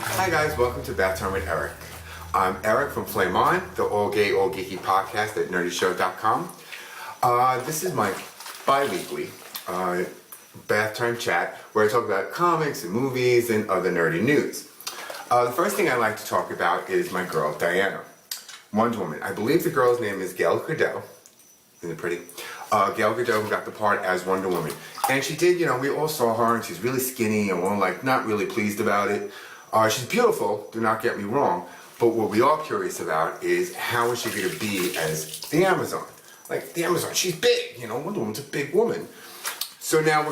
Hi guys, welcome to Bathtime with Eric. I'm Eric from Flame On, the all gay, all geeky podcast at nerdyshow.com. This is my bi-weekly Bathtime chat where I talk about comics and movies and other nerdy news. The first thing I like to talk about is my girl Diana, Wonder Woman. I believe the girl's name is Gal Gadot. Isn't it pretty? Gal Gadot, who got the part as Wonder Woman. And she did, we all saw her and she's really skinny and we're like not really pleased about it. She's beautiful, do not get me wrong, but what we are curious about is how is she going to be as the Amazon? Like the Amazon, she's big, Wonder Woman's a big woman. So now I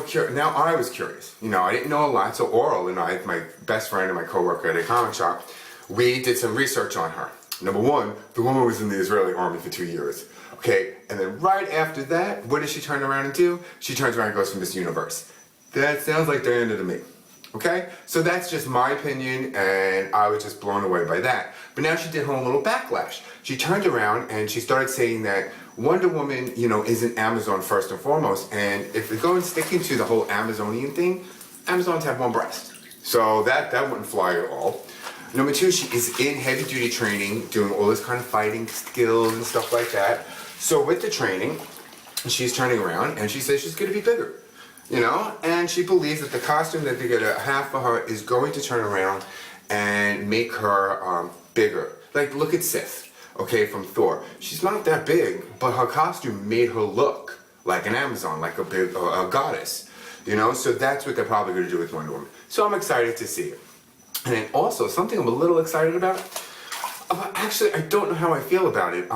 was curious. I didn't know a lot, so Oral and I, my best friend and my coworker at a comic shop, we did some research on her. Number one, the woman was in the Israeli army for 2 years. Okay, and then right after that, what does she turn around and do? She turns around and goes for Miss Universe. That sounds like Diana to me. Okay, so that's just my opinion, and I was just blown away by that. But now she did her own little backlash. She turned around and she started saying that Wonder Woman, isn't Amazon first and foremost. And if we go and sticking to the whole Amazonian thing, Amazons have one breast. So that wouldn't fly at all. Number two, she is in heavy duty training, doing all this kind of fighting skills and stuff like that. So with the training, she's turning around and she says she's going to be bigger. And she believes that the costume that they're going to have for her is going to turn around and make her bigger. Like, look at Sif, okay, from Thor. She's not that big, but her costume made her look like an Amazon, like a big a goddess, So that's what they're probably going to do with Wonder Woman. So I'm excited to see it. And then also, something I'm a little excited about, actually, I don't know how I feel about it.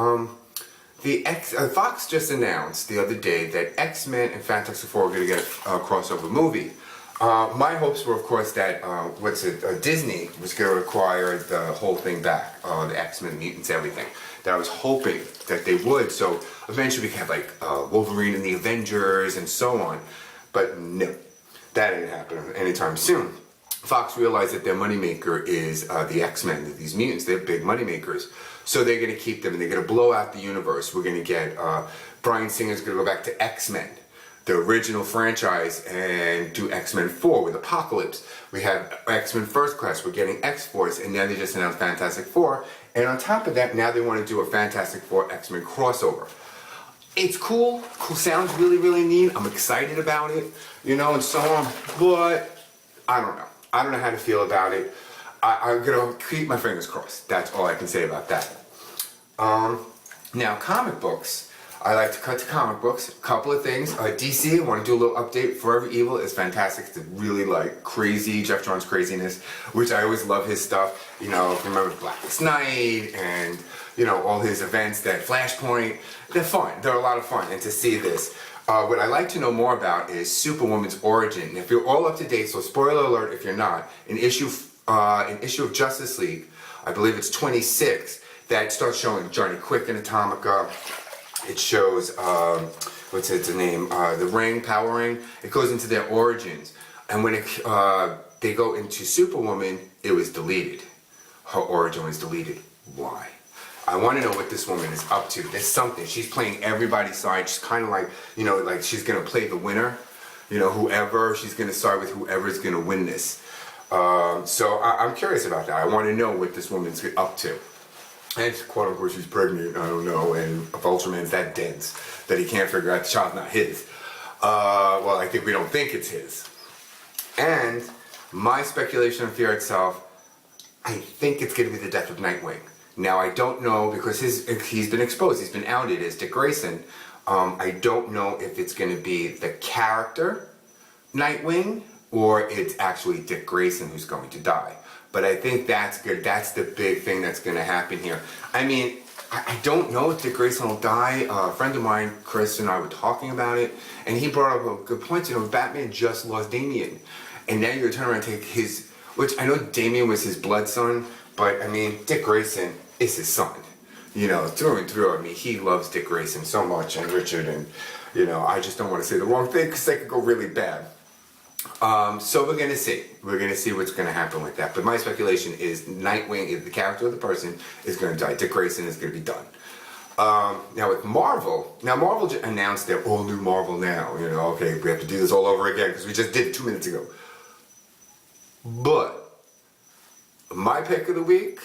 Fox just announced the other day that X-Men and Fantastic Four are going to get a crossover movie. My hopes were, of course, that Disney was going to acquire the whole thing back, the X-Men, mutants, everything. That I was hoping that they would, so eventually we could have like Wolverine and the Avengers and so on. But no, that didn't happen anytime soon. Fox realized that their moneymaker is the X-Men, these mutants. They're big moneymakers. So they're going to keep them and they're going to blow out the universe. We're going to get, Bryan Singer's going to go back to X-Men, the original franchise, and do X-Men 4 with Apocalypse. We have X-Men First Class, we're getting X-Force, and now they just announced Fantastic Four. And on top of that, now they want to do a Fantastic Four X-Men crossover. It's cool, sounds really, really neat. I'm excited about it, and so on, but I don't know. I don't know how to feel about it. I'm gonna keep my fingers crossed. That's all I can say about that. Now, comic books. I like to cut to comic books. A couple of things. DC, I want to do a little update. Forever Evil is fantastic. It's really like crazy, Jeff Johns craziness, which I always love his stuff. Remember Blackest Night and, all his events, that Flashpoint. They're fun. They're a lot of fun. And to see this. What I'd like to know more about is Superwoman's origin. If you're all up to date, so spoiler alert if you're not, an issue of Justice League, I believe it's 26, that starts showing Johnny Quick and Atomica. It shows, what's its name, the Ring, Power Ring. It goes into their origins. And when they go into Superwoman, it was deleted. Her origin was deleted. Why? I want to know what this woman is up to. There's something. She's playing everybody's side. She's kind of like, like she's going to play the winner. Whoever. She's going to start with whoever's going to win this. So I'm curious about that. I want to know what this woman's up to. And quote unquote, she's pregnant. I don't know. And Ultraman's that dense that he can't figure out the child's not his. Well, I think we don't think it's his. And my speculation and fear itself, I think it's going to be the death of Nightwing. Now, I don't know, because he's been exposed, he's been outed as Dick Grayson. I don't know if it's going to be the character Nightwing, or it's actually Dick Grayson who's going to die. But I think that's good. That's the big thing that's going to happen here. I mean, I don't know if Dick Grayson will die. A friend of mine, Chris, and I were talking about it, and he brought up a good point. Batman just lost Damian. And now you're turning around and take his, which I know Damian was his blood son, but I mean, Dick Grayson is his son, through and through. I mean, he loves Dick Grayson so much, and Richard, and, I just don't want to say the wrong thing because they could go really bad. So we're going to see. We're going to see what's going to happen with that. But my speculation is Nightwing, the character of the person, is going to die. Dick Grayson is going to be done. Now with Marvel, Marvel announced their all new Marvel now. Okay, we have to do this all over again because we just did it 2 minutes ago. But my pick of the week,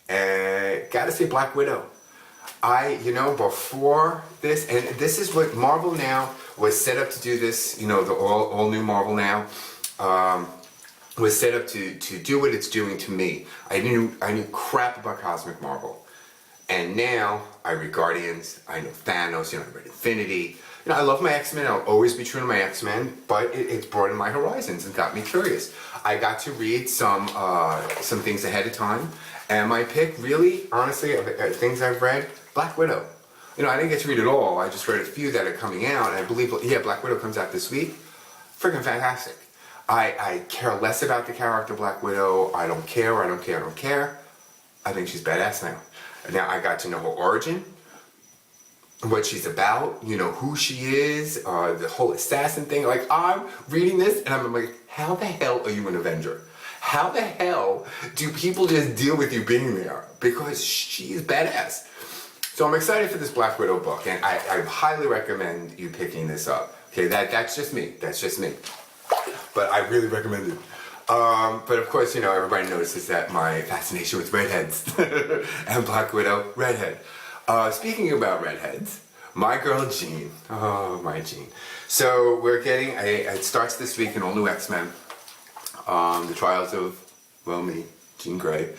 gotta say Black Widow. Before this, and this is what Marvel now was set up to do this, the all new Marvel now, was set up to do what it's doing to me. I knew crap about Cosmic Marvel. And now I read Guardians, I know Thanos, I read Infinity. I love my X-Men, I'll always be true to my X-Men, but it's broadened my horizons and got me curious. I got to read some things ahead of time, and my pick really, honestly, of things I've read, Black Widow. I didn't get to read it all, I just read a few that are coming out, and I believe, Black Widow comes out this week. Freaking fantastic. I care less about the character Black Widow, I don't care. I think she's badass now. Now I got to know her origin, what she's about, who she is, the whole assassin thing. Like, I'm reading this and I'm like, how the hell are you an Avenger? How the hell do people just deal with you being there? Because she is badass. So I'm excited for this Black Widow book, and I highly recommend you picking this up. Okay, that's just me. But I really recommend it. But of course, everybody notices that my fascination with redheads and Black Widow, redhead. Speaking about redheads, my girl Jean. Oh, my Jean. So we're getting it starts this week, an all new X-Men. The trials of, me, Jean Grey.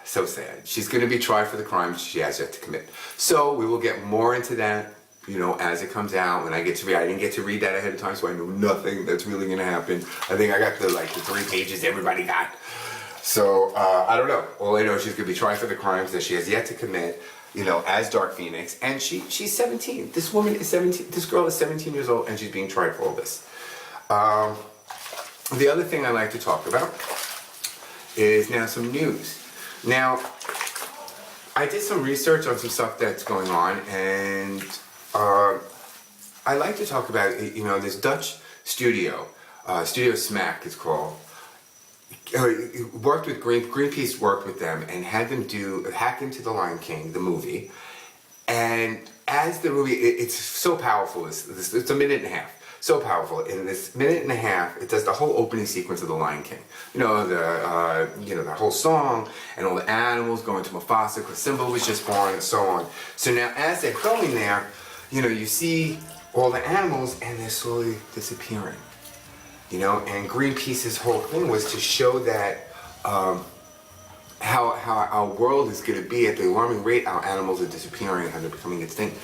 So sad. She's going to be tried for the crimes she has yet to commit. So we will get more into that, as it comes out. When I get to read, I didn't get to read that ahead of time, so I know nothing that's really going to happen. I think I got the 3 pages everybody got. So I don't know. All I know is she's going to be tried for the crimes that she has yet to commit, as Dark Phoenix. And she's 17. This woman is 17. This girl is 17 years old, and she's being tried for all this. The other thing I like to talk about is now some news. Now, I did some research on some stuff that's going on, and I like to talk about, this Dutch studio, Studio Smack it's called, worked with Greenpeace worked with them and had them hack into The Lion King, the movie, and as the movie, it's so powerful, it's a minute and a half. So powerful. In this minute and a half, it does the whole opening sequence of The Lion King. The whole song and all the animals going to Mufasa because Simba was just born and so on. So now, as they're going there, you see all the animals and they're slowly disappearing. And Greenpeace's whole thing was to show that how our world is going to be at the alarming rate our animals are disappearing and they're becoming extinct.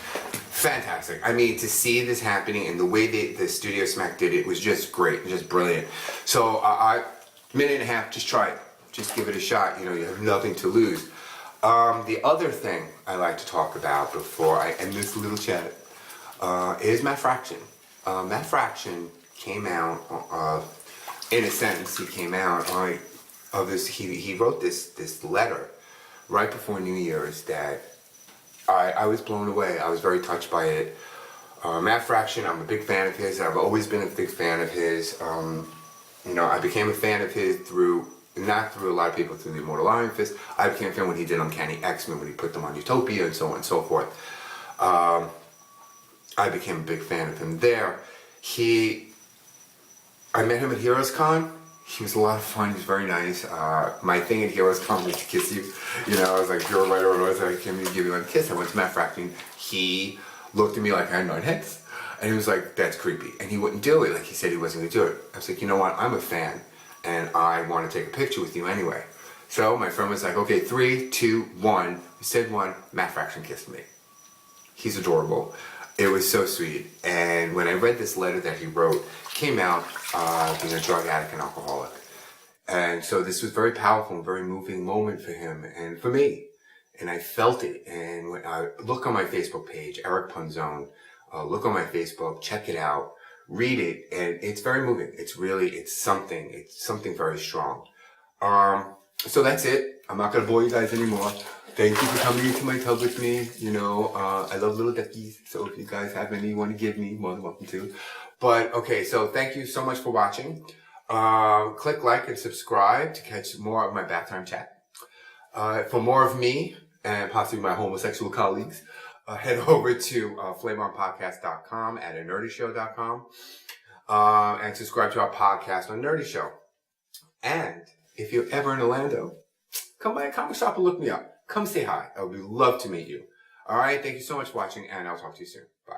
Fantastic. I mean, to see this happening and the way the Studio Smack did it was just great, just brilliant. So minute and a half, just try it. Just give it a shot. You have nothing to lose. The other thing I like to talk about before I end this little chat is Matt Fraction. Matt Fraction came out, in a sentence, he came out of this. He wrote this letter right before New Year's that I was blown away. I was very touched by it. Matt Fraction, I'm a big fan of his. I've always been a big fan of his. I became a fan of his not through a lot of people, through the Immortal Iron Fist. I became a fan when he did Uncanny X-Men, when he put them on Utopia and so on and so forth. I became a big fan of him there. I met him at Heroes Con. He was a lot of fun. He was very nice. My thing at Heroes Con was to kiss you. I was like, you're right, or I was like, I came to give you a kiss. I went to Matt Fraction. He looked at me like I had 9 heads. And he was like, that's creepy. And he wouldn't do it. Like he said he wasn't going to do it. I was like, you know what? I'm a fan. And I want to take a picture with you anyway. So my friend was like, okay, 3, 2, 1. We said 1. Matt Fraction kissed me. He's adorable. It was so sweet. And when I read this letter that he wrote, came out being a drug addict and alcoholic. And so this was very powerful and very moving moment for him and for me. And I felt it. And when I look on my Facebook page, Eric Punzone, look on my Facebook, check it out, read it, and it's very moving. It's something very strong. So that's it. I'm not going to bore you guys anymore. Thank you for coming into my tub with me. I love little duckies, so if you guys have any you want to give me, more than welcome to. But, okay, so thank you so much for watching. Click like and subscribe to catch more of my Bathtime chat. For more of me, and possibly my homosexual colleagues, head over to flameonpodcast.com and nerdyshow.com and subscribe to our podcast on Nerdy Show. And if you're ever in Orlando, come by a comic shop and look me up. Come say hi. I would love to meet you. All right. Thank you so much for watching, and I'll talk to you soon. Bye.